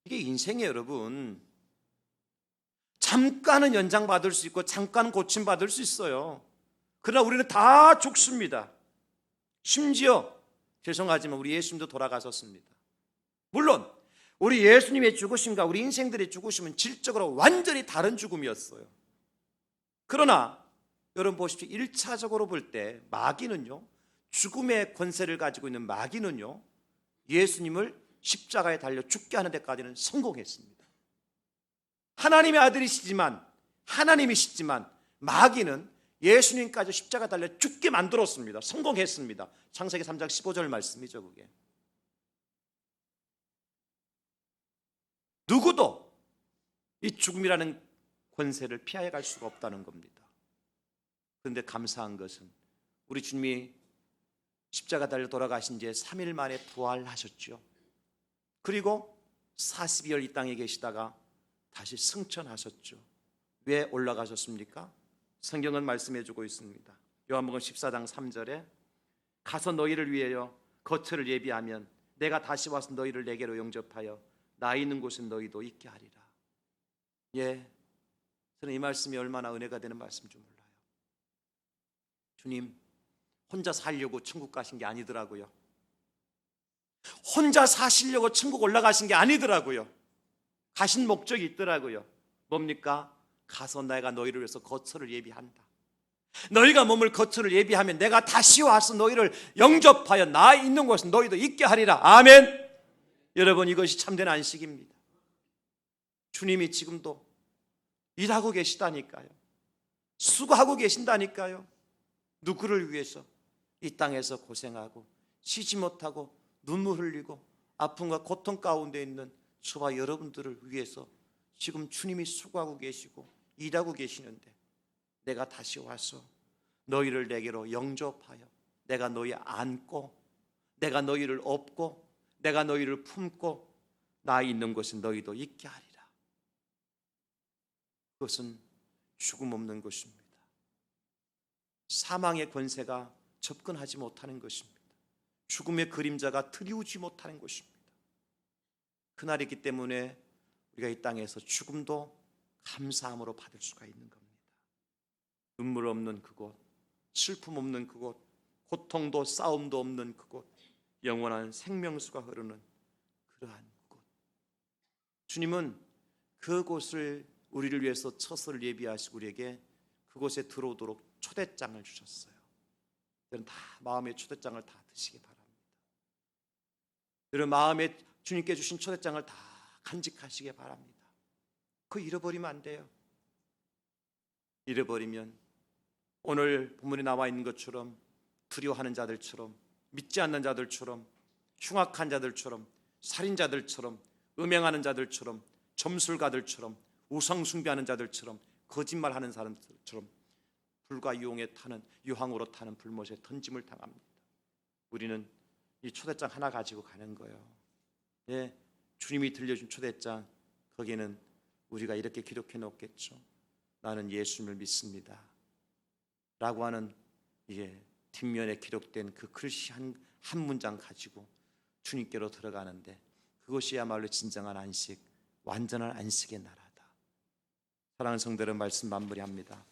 이게 인생이에요, 여러분. 잠깐은 연장받을 수 있고 잠깐 고침받을 수 있어요. 그러나 우리는 다 죽습니다. 심지어 죄송하지만 우리 예수님도 돌아가셨습니다. 물론 우리 예수님의 죽으심과 우리 인생들의 죽으심은 질적으로 완전히 다른 죽음이었어요. 그러나 여러분 보십시오. 1차적으로 볼 때 마귀는요, 죽음의 권세를 가지고 있는 마귀는요, 예수님을 십자가에 달려 죽게 하는 데까지는 성공했습니다. 하나님의 아들이시지만, 하나님이시지만 마귀는 예수님까지 십자가에 달려 죽게 만들었습니다. 성공했습니다. 창세기 3장 15절 말씀이죠. 그게 누구도 이 죽음이라는 권세를 피해 갈 수가 없다는 겁니다. 그런데 감사한 것은 우리 주님이 십자가 달려 돌아가신 지 3일 만에 부활하셨죠. 그리고 40여일 이 땅에 계시다가 다시 승천하셨죠. 왜 올라가셨습니까? 성경은 말씀해 주고 있습니다. 요한복음 14장 3절에 가서 너희를 위하여 거처를 예비하면 내가 다시 와서 너희를 내게로 영접하여 나 있는 곳에 너희도 있게 하리라. 예, 저는 이 말씀이 얼마나 은혜가 되는 말씀인 줄 몰라요. 주님 혼자 살려고 천국 가신 게 아니더라고요. 혼자 사시려고 천국 올라가신 게 아니더라고요. 가신 목적이 있더라고요. 뭡니까? 가서 내가 너희를 위해서 거처를 예비한다. 너희가 머물 거처를 예비하면 내가 다시 와서 너희를 영접하여 나 있는 곳에 너희도 있게 하리라. 아멘. 여러분, 이것이 참된 안식입니다. 주님이 지금도 일하고 계시다니까요. 수고하고 계신다니까요. 누구를 위해서? 이 땅에서 고생하고 쉬지 못하고 눈물 흘리고 아픔과 고통 가운데 있는 저와 여러분들을 위해서 지금 주님이 수고하고 계시고 일하고 계시는데, 내가 다시 와서 너희를 내게로 영접하여 내가 너희 안고 내가 너희를 업고 내가 너희를 품고 나 있는 곳에 너희도 있게 하리라. 그것은 죽음 없는 것입니다. 사망의 권세가 접근하지 못하는 것입니다. 죽음의 그림자가 드리우지 못하는 것입니다. 그날이기 때문에 우리가 이 땅에서 죽음도 감사함으로 받을 수가 있는 겁니다. 눈물 없는 그곳, 슬픔 없는 그곳, 고통도 싸움도 없는 그곳, 영원한 생명수가 흐르는 그러한 곳. 주님은 그곳을 우리를 위해서 처소를 예비하시고 우리에게 그곳에 들어오도록 초대장을 주셨어요. 여러분 다 마음의 초대장을 다 드시기 바랍니다. 여러분 마음에 주님께 주신 초대장을 다 간직하시기 바랍니다. 그거 잃어버리면 안 돼요. 잃어버리면 오늘 본문에 나와 있는 것처럼 두려워하는 자들처럼, 믿지 않는 자들처럼, 흉악한 자들처럼, 살인자들처럼, 음행하는 자들처럼, 점술가들처럼, 우상 숭배하는 자들처럼, 거짓말하는 사람들처럼 불과 유황에 타는 유황으로 타는 불못에 던짐을 당합니다. 우리는 이 초대장 하나 가지고 가는 거예요. 예, 주님이 들려준 초대장, 거기에는 우리가 이렇게 기록해 놓겠죠. 나는 예수님을 믿습니다 라고 하는 뒷면에 기록된 그 글씨 한 문장 가지고 주님께로 들어가는데, 그것이야말로 진정한 안식, 완전한 안식의 나라다. 사랑하는 성도들, 말씀 마무리합니다.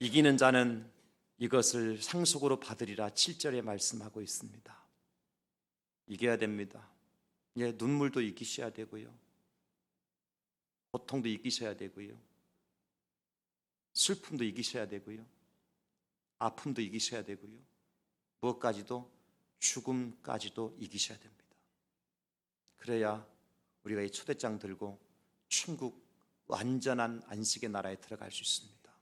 이기는 자는 이것을 상속으로 받으리라 7절에 말씀하고 있습니다. 이겨야 됩니다. 예, 눈물도 이기셔야 되고요, 고통도 이기셔야 되고요, 슬픔도 이기셔야 되고요, 아픔도 이기셔야 되고요, 무엇까지도 죽음까지도 이기셔야 됩니다. 그래야 우리가 이 초대장 들고 천국 완전한 안식의 나라에 들어갈 수 있습니다.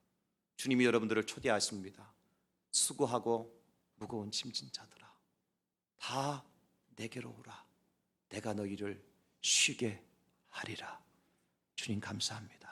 주님이 여러분들을 초대하십니다. 수고하고 무거운 짐진 자들아, 다 내게로 오라. 내가 너희를 쉬게 하리라. 주님 감사합니다.